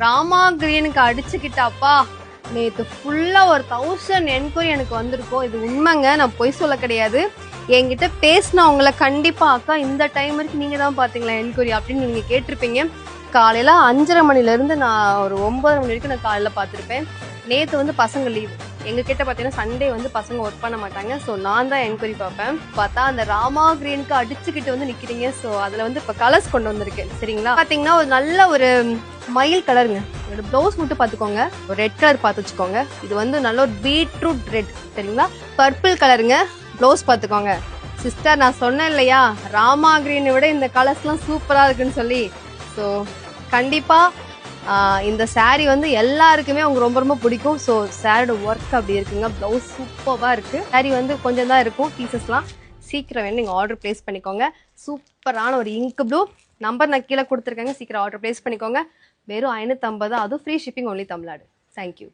ராமா கிரீனுக்கு அடிச்சுக்கிட்டாப்பா. நேற்று ஃபுல்லாக ஒரு 1000 என்கொயரி எனக்கு வந்திருக்கும். இது உண்மைங்க, நான் பொய் சொல்ல கிடையாது. என்கிட்ட பேசினவங்கள கண்டிப்பாக அக்கா இந்த டைம் வரைக்கும் நீங்கள் தான் பார்த்தீங்களா என்கொயரி அப்படின்னு நீங்கள் கேட்டிருப்பீங்க. காலையில் 5:30 மணிலேருந்து நான் ஒரு 9:30 மணி வரைக்கும் நான் காலையில் பார்த்துருப்பேன். நேற்று வந்து பசங்க லீவு. எங்ககிட்ட பார்த்தீங்கன்னா சண்டே வந்து பசங்க ஒர்க் பண்ண மாட்டாங்க. ஸோ நான் தான் என்கொயரி பார்ப்பேன். பார்த்தா அந்த ராமா கிரீனுக்கு அடிச்சுக்கிட்டு வந்து நிற்கிறீங்க. ஸோ அதில் வந்து இப்போ கலர்ஸ் கொண்டு வந்திருக்கேன் சரிங்களா. பார்த்தீங்கன்னா ஒரு நல்ல ஒரு மயில் கலருங்க. இதோட ப்ளவுஸ் மட்டும் பார்த்துக்கோங்க, ஒரு ரெட் கலர் பார்த்து வச்சுக்கோங்க. இது வந்து நல்ல ஒரு பீட்ரூட் ரெட் சரிங்களா. பர்பிள் கலருங்க, ப்ளவுஸ் பார்த்துக்கோங்க. சிஸ்டர் நான் சொன்னேன் இல்லையா ராமா கிரீனை விட இந்த கலர்ஸ்லாம் சூப்பராக இருக்குன்னு சொல்லி. ஸோ கண்டிப்பாக இந்த சாரீ வந்து எல்லாருக்குமே அவங்க ரொம்ப ரொம்ப பிடிக்கும். ஸோ சாரியோட ஒர்க் அப்படி இருக்குங்க. ப்ளவுஸ் சூப்பராக இருக்குது. சாரீ வந்து கொஞ்சம் தான் இருக்கும் பீசஸ்லாம். சீக்கிரம் வேணும் நீங்கள் ஆர்டர் ப்ளேஸ் பண்ணிக்கோங்க. சூப்பரான ஒரு இங்க் ப்ளூ நம்பர் நான் கீழே கொடுத்துருக்கேங்க. சீக்கிரம் ஆர்டர் ப்ளேஸ் பண்ணிக்கோங்க. வெறும் 550, அதுவும் free shipping only Tamil Nadu. Thank you.